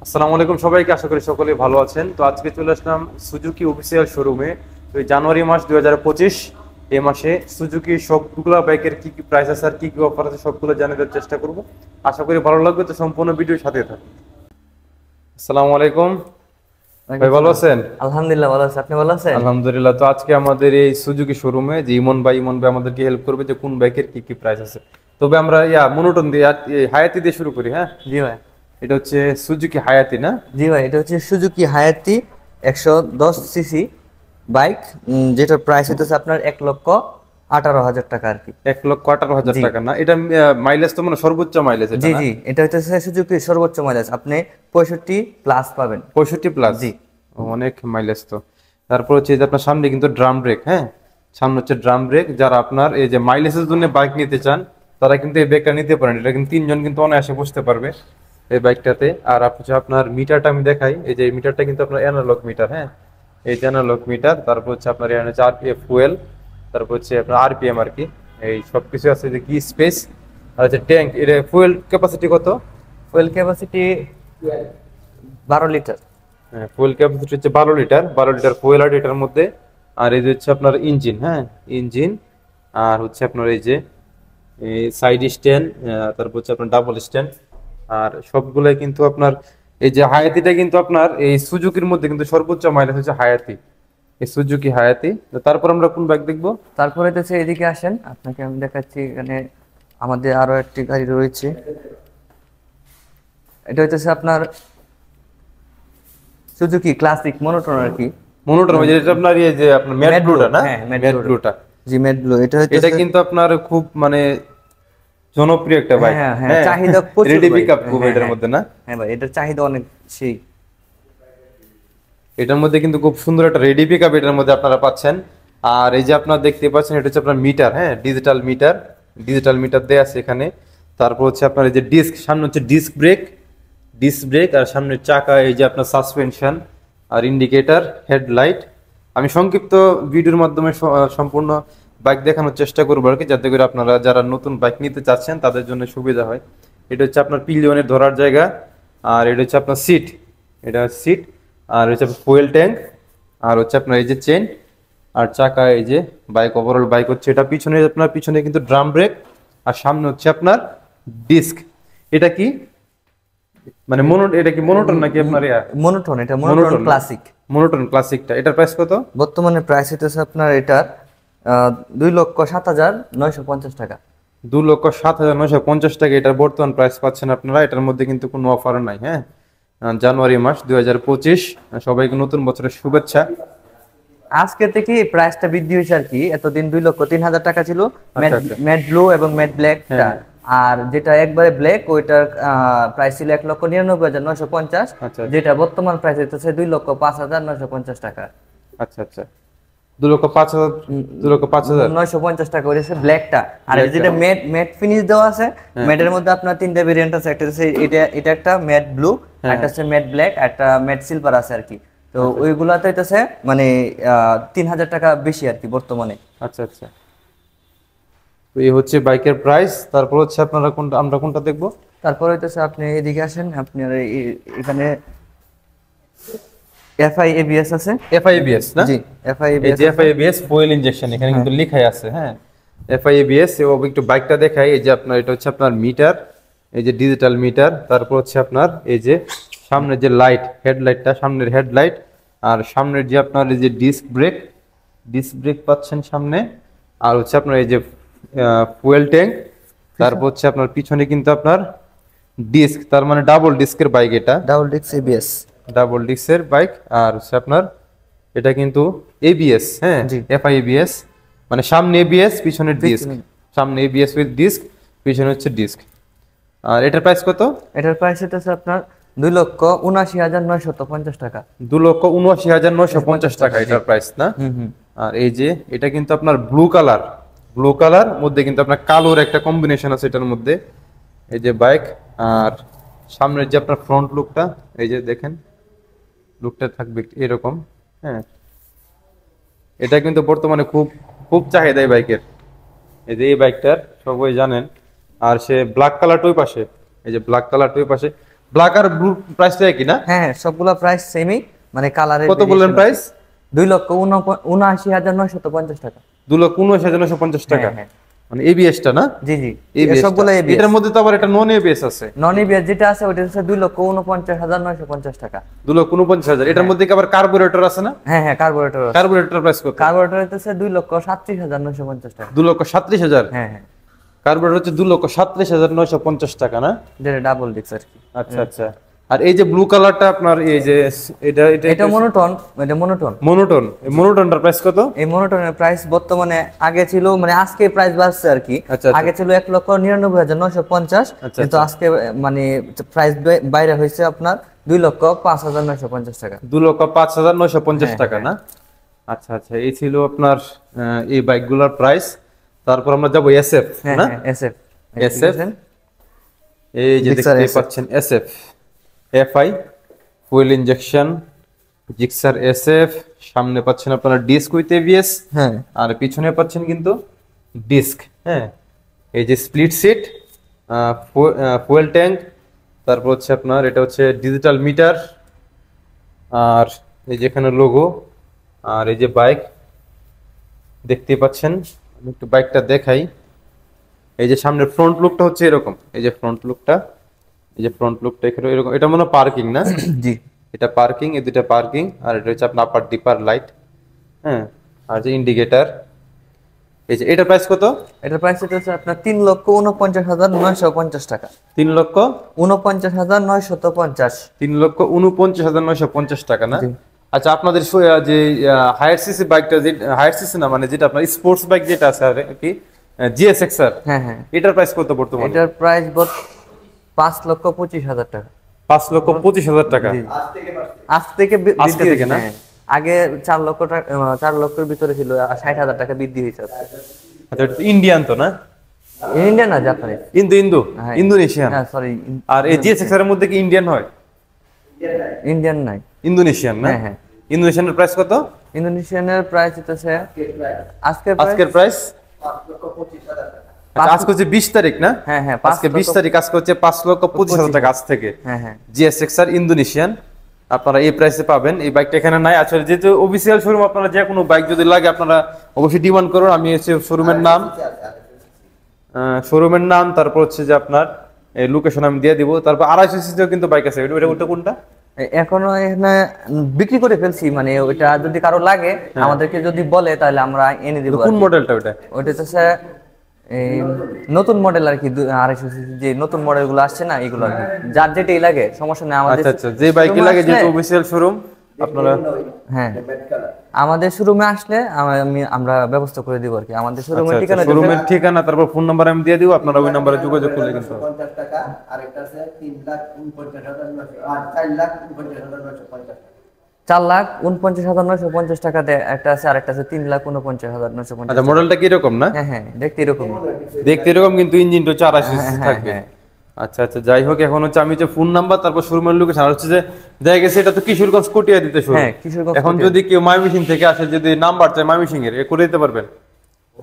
আসসালামু আলাইকুম সবাইকে, আশা করি সকলে ভালো আছেন। তো আজকে চলে আসলাম সুজুকি অফিসিয়াল শোরুমে। তো এই জানুয়ারি মাস 2025 এই মাসে সুজুকি সবগুলো বাইকের কি কি প্রাইস আছে আর কি কি অফার আছে সবগুলো জানার চেষ্টা করব। আশা করি ভালো লাগবে, তো সম্পূর্ণ ভিডিওর সাথে থাকুন। আসসালামু আলাইকুম ভাই, ভালো আছেন? আলহামদুলিল্লাহ ভালো আছে। আপনি ভালো আছেন? আলহামদুলিল্লাহ। তো আজকে আমাদের এই সুজুকি শোরুমে যে ইমন ভাই আমাদেরকে হেল্প করবে যে কোন বাইকের কি কি প্রাইস আছে। তবে আমরা মনোটন দিয়ে হায়াতি দিয়ে শুরু করি। হ্যাঁ, জি ভাই। এটা হচ্ছে সুজুকি হায়াতি না? জি ভাই, এটা হচ্ছে সুজুকি হায়াতি 110 সিসি বাইক, যেটার প্রাইস হইতেছে আপনার 1,18,000 টাকা আর কি। 1,18,000 জি টাকা না? এটা মাইলেজ তো মানে সর্বোচ্চ মাইলেজ এটা জি না? জি, এটা হইতেছে সুজুকি সর্বোচ্চ মাইলেজ, আপনি 65+ পাবেন। 65+। জি অনেক মাইলেজ তো। তারপর হচ্ছে যে আপনার সামনে কিন্তু ড্রাম ব্রেক। হ্যাঁ, সামনে হচ্ছে ড্রাম ব্রেক। যারা আপনার এই যে মাইলেজের জন্য বাইক নিতে চান তারা কিন্তু এই ব্রেকটা নিতে পারেন। এটা কিন্তু তিনজন কিন্তু অনায়াসে বসতে পারবে এই বাইকটাতে। আর আপনার মিটারটা আমি দেখাই। এই যে মিটারটা কিন্তু আপনার অ্যানালগ মিটার। হ্যাঁ, এই যে অ্যানালগ মিটার। তারপর হচ্ছে আপনার এখানে হচ্ছে আরপিএফ ফুয়েল, তারপর হচ্ছে আপনার আরপিএম আর কি, এই সব কিছু আছে। যে কি স্পেস আর হচ্ছে ট্যাঙ্ক, এটা ফুয়েল ক্যাপাসিটি কত? Fuel capacity 12 litre. হ্যাঁ, ফুয়েল ক্যাপাসিটি হচ্ছে 12 লিটার। 12 লিটার ফুয়েল আর এটার মধ্যে। আর এই যে হচ্ছে আপনার ইঞ্জিন। হ্যাঁ, ইঞ্জিন। আর হচ্ছে আপনার এই যে সাইড স্ট্যান্ড, তারপর হচ্ছে আপনার ডাবল স্ট্যান্ড। আর সবগুলাই কিন্তু আপনার এই যে হায়াতিটা কিন্তু আপনার এই সুজুকির মধ্যে কিন্তু সর্বোচ্চ মাইলেজ হচ্ছে হায়াতি, এই সুজুকি হায়াতি। তো তারপর আমরা কোন বাইক দেখবো? তারপরে হইতেছে এদিকে আসেন, আপনাকে আমি দেখাচ্ছি। এখানে আমাদের আরো একটি গাড়ি রয়েছে। এটা হইতেছে আপনার সুজুকি ক্লাসিক মনোটন আর কি। মনোটন, যেটা আপনার এই যে আপনার ম্যাট ম্যাট ব্লু, ব্লুটা না? হ্যাঁ ম্যাট ম্যাট ব্লু। ব্লুটা। জি ম্যাট ব্লু, এটা এটা হইতেছে। কিন্তু আপনার খুব মানে জনপ্রিয় একটা বাইক। হ্যাঁ হ্যাঁ, হ্যাঁ, চাহিদা প্রচুর রেডি ভাই। পিক আপ খুব হ্যাঁ এটার হ্যাঁ মধ্যে না? হ্যাঁ ভাই, এটার চাহিদা অনেক সেই। এটার মধ্যে কিন্তু খুব সুন্দর একটা রেডি পিক আপ এটার মধ্যে আপনারা পাচ্ছেন। আর এই যে আপনারা দেখতে পাচ্ছেন এটা হচ্ছে আপনার মিটার। হ্যাঁ, ডিজিটাল মিটার। ডিজিটাল মিটার দেয়া আছে এখানে। তারপর হচ্ছে আপনার এই যে ডিস্ক, সামনে হচ্ছে ডিস্ক ব্রেক, ডিস্ক ব্রেক। আর সামনের চাকা, এই যে আপনার সাসপেনশন আর ইন্ডিকেটর, হেডলাইট। আমি সংক্ষিপ্ত ভিডিওর মাধ্যমে সম্পূর্ণ বাইক দেখানোর চেষ্টা করবো আর কি, যাতে করে আপনারা যারা নতুন বাইক নিতে চাচ্ছেন তাদের জন্য সুবিধা হয়। এটা হচ্ছে আপনার পিলিয়নের ধরার জায়গা। আর এটা হচ্ছে আপনার সিট, এটা সিট। আর হচ্ছে ফুয়েল ট্যাঙ্ক। আর হচ্ছে আপনার এই যে চেন আর চাকা। এই যে বাইক, ওভারঅল বাইক হচ্ছে এটা। পিছনে আপনার পিছনে কিন্তু ড্রাম ব্রেক। আর সামনে হচ্ছে আপনার ডিস্ক। এটা কি মানে এটা কি মনোটন নাকি আপনার মনোটন, এটা মনোটন মনোটন? ক্লাসিক। মনোটন ক্লাসিকটা, এটার প্রাইস কত? বর্তমানে প্রাইস হইতেছে আপনার এটার 2,07,950 টাকা। 2,07,950 টাকা এটার বর্তমান প্রাইস পাচ্ছেন আপনারা। এটার মধ্যে কিন্তু কোনো অফার নাই। হ্যাঁ, জানুয়ারি মাস 2025, সবাইকে নতুন বছরের শুভেচ্ছা। আজকে থেকে এই প্রাইসটা বৃদ্ধি হয়েছে আর কি। এতদিন 2,03,000 টাকা ছিল ম্যাট আচ্ছা আচ্ছা। ম্যাট ব্লু এবং ম্যাট ব্ল্যাকটা। হ্যাঁ। আর যেটা একবারে ব্ল্যাক ওইটার প্রাইস ছিল 1,99,950। আচ্ছা যেটা বর্তমান প্রাইস হইতেছে 2,05,950 টাকা। আচ্ছা আচ্ছা। 2,05,000, 2,05,000। 950 টাকা হয়েছে ব্ল্যাকটা। আর এই ব্ল্যাকটা। যেটা ম্যাট ম্যাট ফিনিশ দেওয়া আছে, হ্যাঁ ম্যাটের মধ্যে আপনার তিনটা ভেরিয়েন্ট আছে। একটা হচ্ছে এটা একটা ম্যাট ব্লু, হ্যাঁ একটা হ্যাঁ। হচ্ছে ম্যাট ব্ল্যাক, একটা ম্যাট সিলভার আছে আর কি। তো আচ্ছা ওইগুলাতে হইতেছে মানে 3,000 টাকা বেশি আর কি বর্তমানে। আচ্ছা আচ্ছা। তো এই হচ্ছে বাইকের প্রাইস। তারপর হচ্ছে আপনারা কোনটা, আমরা কোনটা দেখবো? তারপর হইতেছে আপনি এদিকে আসেন, আপনার এখানে এফআই এবিএস আছে। এফআইবিএস না? জি, এফআই এই এবিএস যে আছে। এফআইবিএস ফুয়েল ইনজেকশন এখানে হ্যাঁ কিন্তু লেখাই আছে। হ্যাঁ, এফআইবিএস। এবং একটু বাইকটা দেখাই। এই যে আপনার এটা হচ্ছে আপনার মিটার, এই যে ডিজিটাল মিটার। তারপর হচ্ছে আপনার এই যে সামনের যে লাইট, হেডলাইটটা, সামনের হেডলাইট। আর সামনের যে আপনার এই যে ডিস্ক ব্রেক, ডিস্ক ব্রেক পাচ্ছেন সামনে। আর হচ্ছে আপনার এই যে ফুয়েল ট্যাঙ্ক। তারপর হচ্ছে আপনার পিছনে কিন্তু আপনার ডিস্ক, তার মানে ডাবল ডিস্কের বাইক এটা। Double disc ABS. ডাবল ডিস্কের বাইক। আর হচ্ছে আপনার এটা কিন্তু এবিএস। হ্যাঁ, জি এফআইবিএস, মানে সামনে এবিএস পিছনের ডিস্ক। পিছনে। সামনে এবিএস উইথ ডিস্ক, পিছনে হচ্ছে ডিস্ক। আর এটার প্রাইস কত? এটার প্রাইস হইতেছে আপনার 2,79,950 টাকা। 2,79,950 টাকা এটার প্রাইস না? হুম হুম। আর এই যে এটা কিন্তু আপনার ব্লু কালার, ব্লু কালার মধ্যে কিন্তু আপনার কালোর একটা কম্বিনেশন আছে এটার মধ্যে। এই যে বাইক। আর সামনের যে আপনার ফ্রন্ট লুকটা, এই যে দেখেন লুকটা থাকবে এরকম। হ্যাঁ, এটা কিন্তু বর্তমানে খুব খুব চাহিদা এই বাইকের। এই যে এই বাইকটার সবাই জানেন। আর সে ব্ল্যাক কালার ওই পাশে, এই যে ব্ল্যাক কালার ওই পাশে। ব্ল্যাক আর ব্লু প্রাইসটা একই না? হ্যাঁ হ্যাঁ, সবগুলা প্রাইস সেমই, মানে কালারের কত বললেন প্রাইস? 2,79,950 টাকা। 2,79,950 টাকা, হ্যাঁ, মানে এবিএস টা না? জি জি, ABS টা। সবগুলো এবিএস। এটার মধ্যে তো আবার একটা নন এবিএস আছে। নন এবিএস যেটা আছে ওটা হচ্ছে 2,49,950 টাকা। 2,49,000। এটার মধ্যে কি আবার কার্বোরেটর আছে না? হ্যাঁ হ্যাঁ, কার্বোরেটর। কার্বোরেটর প্রাইস কত? কার্বোরেটর হচ্ছে 2,37,950 টাকা। 2,37,000। হ্যাঁ হ্যাঁ, কার্বোরেটর হচ্ছে 2,37,950 টাকা না? যেটা ডাবল ডিক্স আর কি। আচ্ছা আচ্ছা। আর এই যে ব্লু কালারটা আপনার, এই যে এটা এটা এটা মনোটোন, এটা মনোটোন। মনোটোন, এই মনোটোনটার প্রাইস কত? এই মনোটোনের প্রাইস বর্তমানে আগে ছিল, মানে আজকে প্রাইস বাড়ছে আর কি। আচ্ছা, আগে ছিল 1,99,950, আচ্ছা, কিন্তু আজকে মানে প্রাইস বাইরে হয়েছে আপনার 2,05,950 টাকা। 2,05,950 টাকা না? আচ্ছা আচ্ছা, এই ছিল আপনার এই বাইকগুলোর প্রাইস। তারপর আমরা যাবো এসএফ হ্যাঁ না? হ্যাঁ, এসএফ। এসএফ, এই যে জিক্সার দেখতে SF পাচ্ছেন SF FI fuel injection Gixxer SF. সামনে পাচ্ছেন আপনারা ডিস্ক উইথ এবিএস, হ্যাঁ আর পিছনে পাচ্ছেন কিন্তু ডিস্ক। হ্যাঁ, এই যে স্প্লিট সিট, ফুয়েল ট্যাঙ্ক, তারপর হচ্ছে আপনার এটা হচ্ছে ডিজিটাল মিটার, আর এই যেখানে লোগো, আর এই যে বাইক দেখতে পাচ্ছেন। আমি একটু বাইকটা দেখাই। এই যে সামনের ফ্রন্ট লুকটা হচ্ছে এরকম, এই যে ফ্রন্ট লুকটা, এই যে ফ্রন্ট লুকটা এখানে এরকম। এটা মনে হয় পার্কিং না? জি, এটা পার্কিং, এই দুইটা পার্কিং, আর এটা হচ্ছে আপনার আপার ডিপার লাইট। হ্যাঁ, আর যে ইন্ডিকেটর। এই যে এটা প্রাইস কত? এটার প্রাইস হচ্ছে আপনার 3,49,950 টাকা। 3,49,950। 3,49,950 টাকা না? জি। আচ্ছা, আপনাদের যে হায়ার সিসি বাইকটা, যে হায়ার সিসি না, মানে যেটা আপনার স্পোর্টস বাইক যেটা আছে আর কি, জিএসএক্সআর, হ্যাঁ হ্যাঁ, এটার প্রাইস কত বর্তমানে? এটার প্রাইস 5,25,000 টাকা। 5,25,000 টাকা। জি। আজ থেকে আজকে থেকে না? হ্যাঁ। আগে 4 লক্ষ টাকা, 4 লক্ষের ভিতরে ছিল, 60,000 টাকা বৃদ্ধি হয়েছে আজকে। আচ্ছা, এটা ইন্ডিয়ান তো না? ইন্ডিয়ান না, জাপানিজ। হ্যাঁ, ইন্দোনেশিয়ান। হ্যাঁ সরি। আর এই জিএসএক্সআর এর মধ্যে কি ইন্ডিয়ান হয়? ইন্ডিয়ান নাই। ইন্দোনেশিয়ান না? হ্যাঁ হ্যাঁ। ইন্দোনেশিয়ানের প্রাইস কত? ইন্দোনেশিয়ানের প্রাইস হচ্ছে আজকের প্রাইস? আচ্ছা, আজকে হচ্ছে 20 তারিখ না? হ্যাঁ হ্যাঁ, আজকে 20 তারিখ, আজকে হচ্ছে 5,25,000 টাকা আজ থেকে। হ্যাঁ হ্যাঁ, জিএসএক্সআর ইন্দোনেশিয়ান আপনারা এই প্রাইসে পাবেন। এই বাইকটা এখানে নাই আসলে, যেহেতু অফিসিয়াল শোরুম, আপনারা যে কোনো বাইক যদি লাগে আপনারা অবশ্যই ডিমান্ড করুন। আমি হচ্ছে শোরুমের নাম, তারপর হচ্ছে যে আপনার লোকেশন আমি দিয়ে দিব। তারপর 250 সিসিও কিন্তু বাইক আছে। ওটা কোনটা? এখনো এখানে বিক্রি করে ফেলছি, মানে ওইটা যদি কারো লাগে আমাদেরকে যদি বলে তাহলে আমরা এনে দিব। কোন মডেলটা ওটা? ওইটা হচ্ছে এই নতুন মডেল আর কি, 250 সিসি যে নতুন মডেল গুলো আসছে না, এগুলো আর কি। যার যেটাই লাগে সমস্যা নেই, আমাদের আচ্ছা আচ্ছা, যে বাইকে লাগে, যেহেতু অফিসিয়াল শোরুম আপনারা, হ্যাঁ আমাদের শোরুমে আসলে আমরা ব্যবস্থা করে দিব আর কি। আমাদের শোরুমের ঠিকানা, শোরুমের ঠিকানা, তারপর ফোন নাম্বার আমি দিয়ে দিব, আপনারা ওই নাম্বারে যোগাযোগ করলে কিন্তু 50 টাকা। আরেকটা আছে 3,49,900 আর 4,49,950 4,49,950 টাকা দেয় একটা আছে, আরেকটা আছে 3,49,950। আচ্ছা, মডেলটা কি রকম না? হ্যাঁ হ্যাঁ, দেখতে এরকম। দেখতে এরকম, কিন্তু ইঞ্জিনটা 250 সিসি থাকবে। আচ্ছা আচ্ছা, যাই হোক, এখন হচ্ছে আমি যে ফোন নাম্বার, তারপর শোরুমের লোকেশন, আর হচ্ছে যে দেখা গেছে এটা তো কিশোরগঞ্জ কটিয়া দিতে শুরু। হ্যাঁ, কিশোরগঞ্জ এখন যদি কেউ ময়মনসিং থেকে আসে, যদি নাম্বার চায় ময়মনসিং এর, করে দিতে পারবেন?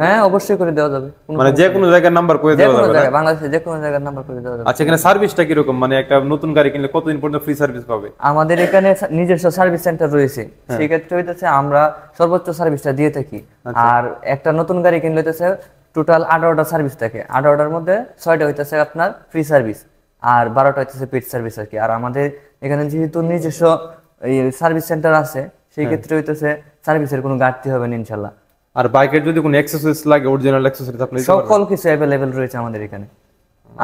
হ্যাঁ, অবশ্যই করে দেওয়া যাবে। মানে যে কোনো জায়গার নাম্বার করে যে দেওয়া কোনো যাবে না? জায়গায়, বাংলাদেশে যে কোনো জায়গার নাম্বার করে দেওয়া যাবে। আচ্ছা, এখানে সার্ভিসটা কি রকম? মানে একটা নতুন গাড়ি কিনলে কতদিন পর্যন্ত ফ্রি সার্ভিস পাবে? আমাদের এখানে নিজস্ব সার্ভিস সেন্টার রয়েছে, সেই ক্ষেত্রে হইতেছে আমরা সর্বোচ্চ সার্ভিসটা দিয়ে থাকি। আর একটা নতুন গাড়ি কিনলে হইতেছে টোটাল 18টা সার্ভিস থাকে। 18টার মধ্যে 6টা হইতেছে আপনার ফ্রি সার্ভিস, আর 12টা হইতেছে পেড সার্ভিস আর কি। আর আমাদের এখানে যেহেতু নিজস্ব এই সার্ভিস সেন্টার আছে, সেই ক্ষেত্রে হইতেছে সার্ভিসের কোনো ঘাটতি হবে না ইনশাল্লাহ। আর বাইকের যদি কোনো অ্যাক্সেসরিজ লাগে, অরিজিনাল অ্যাক্সেসরিজ আপনি দিতে পারবেন? সকল কিছু অ্যাভেলেবেল রয়েছে আমাদের এখানে।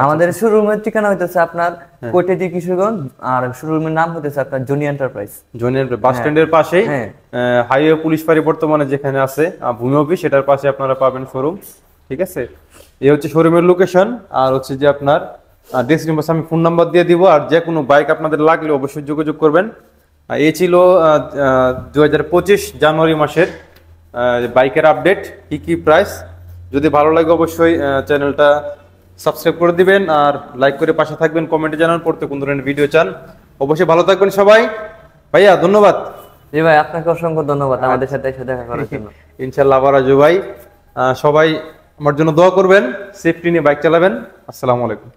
আমাদের শোরুমের ঠিকানা হইতেছে আপনার কোটেদি কিশোরগঞ্জ, আর শোরুমের নাম হইতেছে আপনার জনি এন্টারপ্রাইজ। জনি বাস স্ট্যান্ডের পাশেই, হাইওয়ে পুলিশ ফাঁড়ি বর্তমানে যেখানে আছে ভূমি অফিস, সেটার পাশে আপনারা পাবেন শোরুম। ঠিক আছে, এই হচ্ছে শোরুমের লোকেশন। আর হচ্ছে যে আপনার ডেসক্রিপশন বক্সে আমি ফোন নাম্বার দিয়ে দিব, আর যে কোনো বাইক আপনাদের লাগলে অবশ্যই যোগাযোগ করবেন। এই ছিল 2025 জানুয়ারি মাসের বাইকের আপডেট, কি কি প্রাইস। যদি ভালো লাগে অবশ্যই চ্যানেলটা সাবস্ক্রাইব করে দিবেন, আর লাইক করে পাশে থাকবেন, কমেন্টে জানান পড়তে কোন ধরনের ভিডিও চান। অবশ্যই ভালো থাকবেন সবাই। ভাইয়া ধন্যবাদ। জি ভাই, আপনাকে অসংখ্য ধন্যবাদ আমাদের সাথে এসে দেখা করার জন্য। ইনশাআল্লাহ আবার আসবো ভাই। সবাই আমার জন্য দোয়া করবেন, সেফটি নিয়ে বাইক চালাবেন। আসসালামু আলাইকুম।